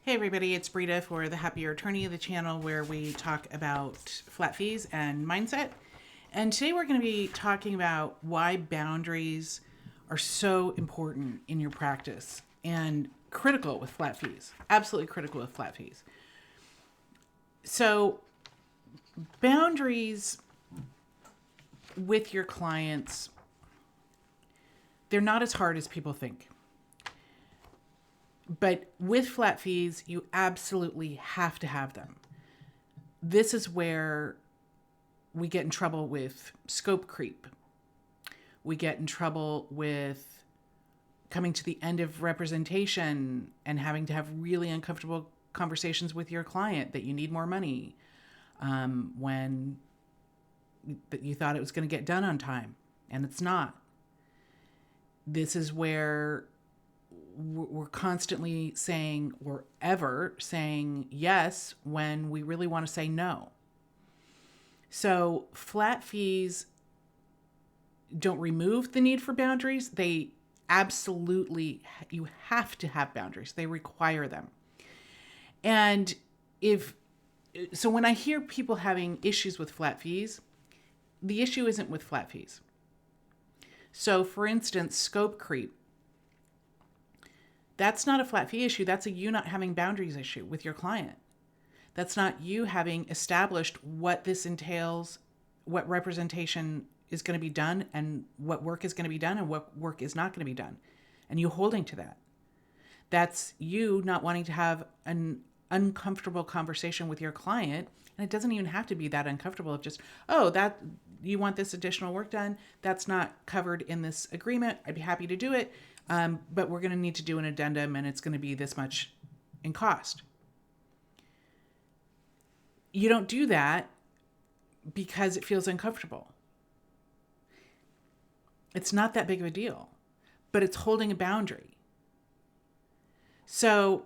Hey everybody, it's Brita for the Happier Attorney, the channel where we talk about flat fees and mindset. And today we're going to be talking about why boundaries are so important in your practice and critical with flat fees. Absolutely critical with flat fees. So, boundaries with your clients, they're not as hard as people think. But with flat fees, you absolutely have to have them. This is where we get in trouble with scope creep. We get in trouble with coming to the end of representation and having to have really uncomfortable conversations with your client that you need more money when you thought it was going to get done on time and it's not. This is where we're constantly saying or ever saying yes when we really want to say no. So flat fees don't remove the need for boundaries. They absolutely, you have to have boundaries. They require them. And so when I hear people having issues with flat fees, the issue isn't with flat fees. So for instance, scope creep. That's not a flat fee issue. That's a you not having boundaries issue with your client. That's not you having established what this entails, what representation is going to be done, and what work is going to be done and what work is not going to be done, and you holding to that. That's you not wanting to have an uncomfortable conversation with your client, and it doesn't even have to be that uncomfortable of just, that you want this additional work done. That's not covered in this agreement. I'd be happy to do it. But we're going to need to do an addendum and it's going to be this much in cost. You don't do that because it feels uncomfortable. It's not that big of a deal, but it's holding a boundary. So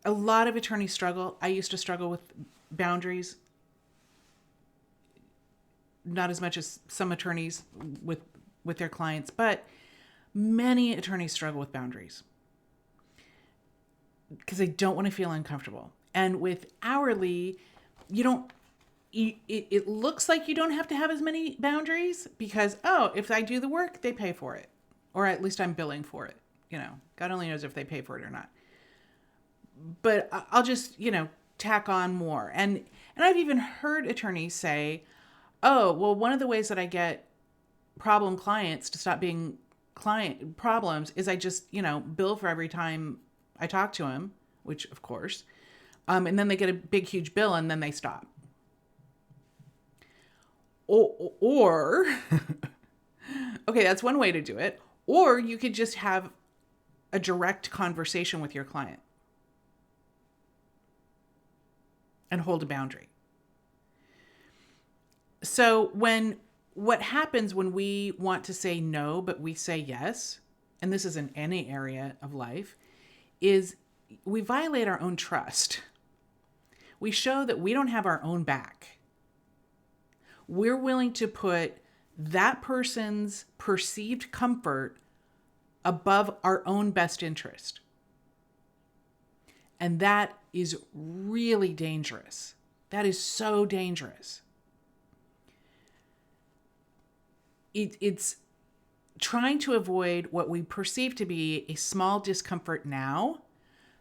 a lot of attorneys struggle. I used to struggle with boundaries, not as much as some attorneys with their clients, but many attorneys struggle with boundaries because they don't want to feel uncomfortable. And with hourly, it looks like you don't have to have as many boundaries because, if I do the work, they pay for it. Or at least I'm billing for it. God only knows if they pay for it or not. But I'll just, tack on more. And I've even heard attorneys say, one of the ways that I get problem clients to stop being client problems is I just, bill for every time I talk to him, which of course, and then they get a big, huge bill and then they stop. Or okay, that's one way to do it. Or you could just have a direct conversation with your client and hold a boundary. So what happens when we want to say no, but we say yes, and this is in any area of life, is we violate our own trust. We show that we don't have our own back. We're willing to put that person's perceived comfort above our own best interest. And that is really dangerous. That is so dangerous. It's trying to avoid what we perceive to be a small discomfort now,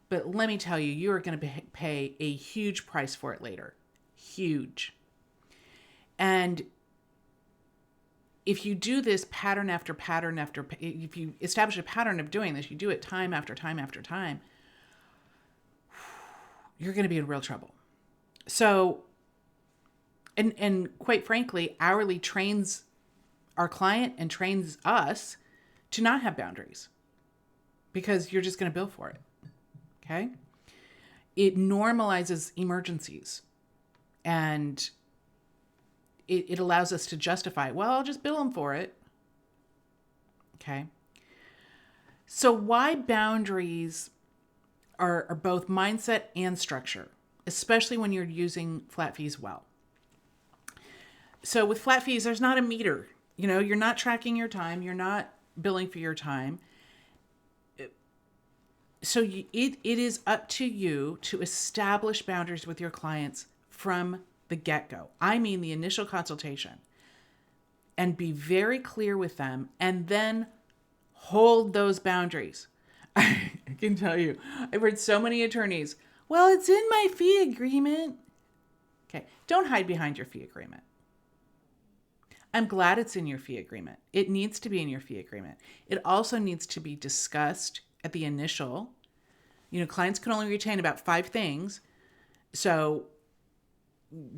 but let me tell you, you are going to pay a huge price for it later. Huge. And if you do this pattern after pattern if you establish a pattern of doing this, you do it time after time after time, you're going to be in real trouble. So, and quite frankly, hourly trains our client and trains us to not have boundaries because you're just going to bill for it. Okay. It normalizes emergencies and it allows us to justify, I'll just bill them for it. Okay. So why boundaries are both mindset and structure, especially when you're using flat fees well. So with flat fees, there's not a meter. You're not tracking your time. You're not billing for your time. it is up to you to establish boundaries with your clients from the get-go. I mean, the initial consultation, and be very clear with them, and then hold those boundaries. I can tell you, I've heard so many attorneys, well, it's in my fee agreement. Okay, don't hide behind your fee agreement. I'm glad it's in your fee agreement. It needs to be in your fee agreement. It also needs to be discussed at the initial. Clients can only retain about 5 things. So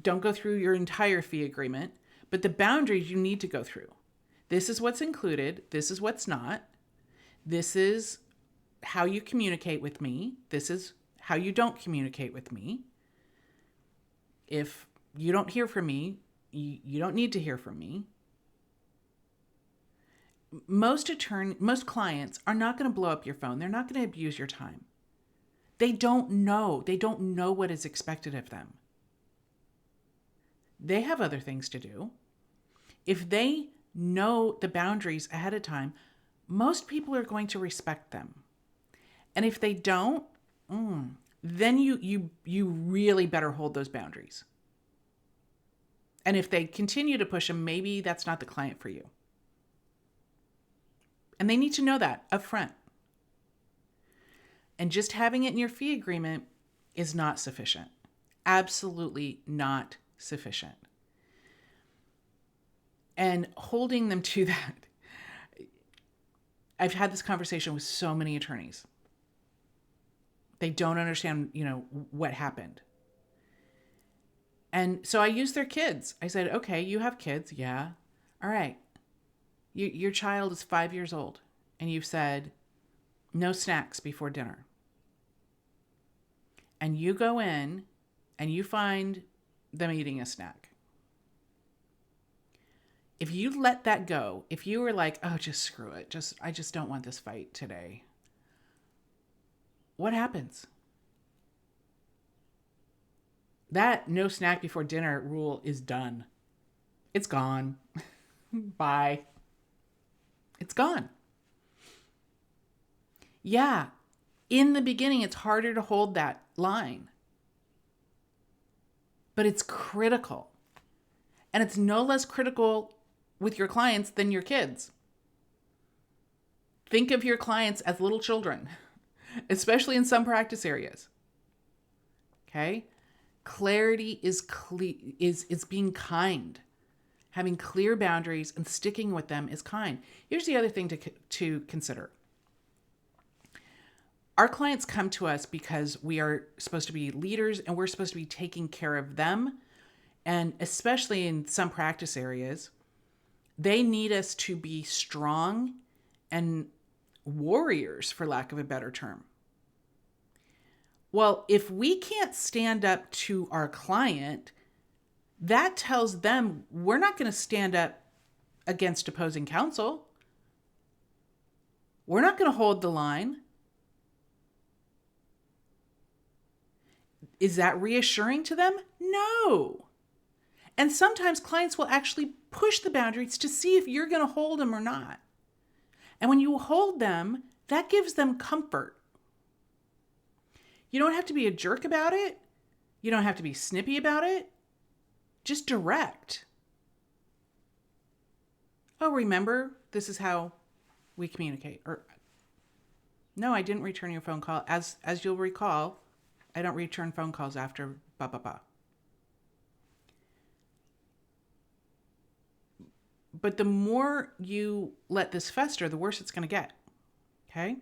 don't go through your entire fee agreement, but the boundaries you need to go through. This is what's included. This is what's not. This is how you communicate with me. This is how you don't communicate with me. If you don't hear from me, you don't need to hear from me. Most clients are not going to blow up your phone. They're not going to abuse your time. They don't know. They don't know what is expected of them. They have other things to do. If they know the boundaries ahead of time, most people are going to respect them. And if they don't, then you really better hold those boundaries. And if they continue to push them, maybe that's not the client for you. And they need to know that up front. And just having it in your fee agreement is not sufficient. Absolutely not sufficient. And holding them to that, I've had this conversation with so many attorneys. They don't understand, what happened. And so I used their kids. I said, okay, you have kids. Yeah. All right. Your child is 5 years old and you've said no snacks before dinner. And you go in and you find them eating a snack. If you let that go, if you were like, oh, just screw it. I just don't want this fight today. What happens? That no snack before dinner rule is done. It's gone. Bye. It's gone. Yeah. In the beginning, it's harder to hold that line. But it's critical. And it's no less critical with your clients than your kids. Think of your clients as little children, especially in some practice areas. Okay? Clarity is being kind. Having clear boundaries and sticking with them is kind. Here's the other thing to consider. Our clients come to us because we are supposed to be leaders and we're supposed to be taking care of them. And especially in some practice areas, they need us to be strong and warriors, for lack of a better term. Well, if we can't stand up to our client, that tells them we're not going to stand up against opposing counsel. We're not going to hold the line. Is that reassuring to them? No. And sometimes clients will actually push the boundaries to see if you're going to hold them or not. And when you hold them, that gives them comfort. You don't have to be a jerk about it. You don't have to be snippy about it. Just direct. Oh, remember, this is how we communicate. Or, no, I didn't return your phone call. As you'll recall, I don't return phone calls after blah, blah, blah. But the more you let this fester, the worse it's going to get. Okay?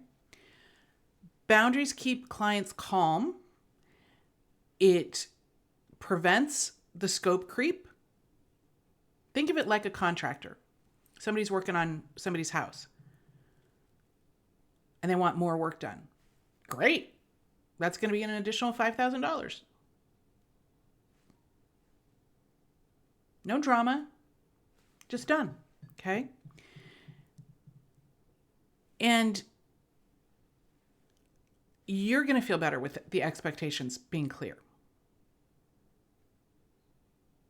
Boundaries keep clients calm. It prevents the scope creep. Think of it like a contractor. Somebody's working on somebody's house and they want more work done. Great. That's going to be an additional $5,000. No drama. Just done. Okay? And you're going to feel better with the expectations being clear.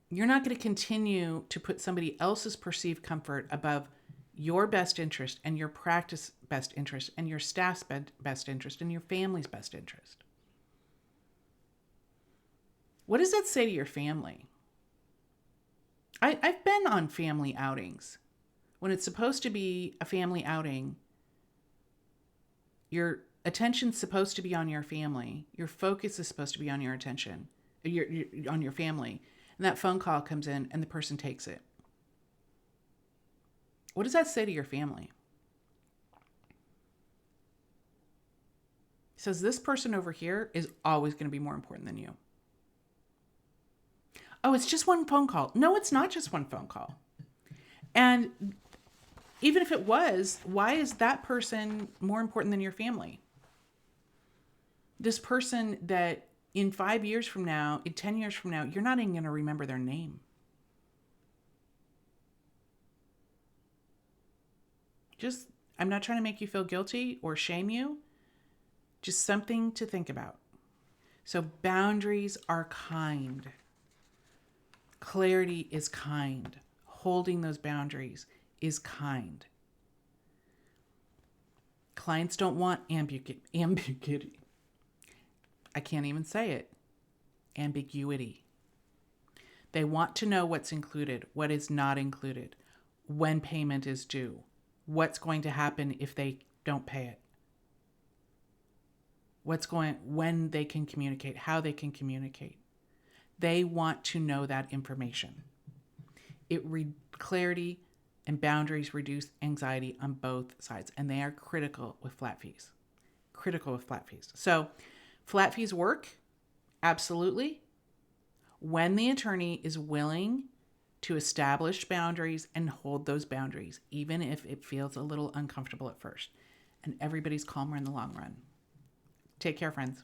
You're not going to continue to put somebody else's perceived comfort above your best interest and your practice best interest and your staff's best interest and your family's best interest. What does that say to your family? I've been on family outings. When it's supposed to be a family outing, your attention's supposed to be on your family. Your focus is supposed to be on your attention, on your family. And that phone call comes in and the person takes it. What does that say to your family? It says this person over here is always going to be more important than you. Oh, it's just one phone call. No, it's not just one phone call. And even if it was, why is that person more important than your family? This person that in 5 years from now, in 10 years from now, you're not even going to remember their name. I'm not trying to make you feel guilty or shame you. Just something to think about. So boundaries are kind. Clarity is kind. Holding those boundaries is kind. Clients don't want ambiguity. I can't even say it. Ambiguity. They want to know what's included, what is not included, when payment is due, what's going to happen if they don't pay it, when they can communicate, how they can communicate. They want to know that information. Clarity and boundaries reduce anxiety on both sides, and they are critical with flat fees. So flat fees work, absolutely, when the attorney is willing to establish boundaries and hold those boundaries, even if it feels a little uncomfortable at first. And everybody's calmer in the long run. Take care, friends.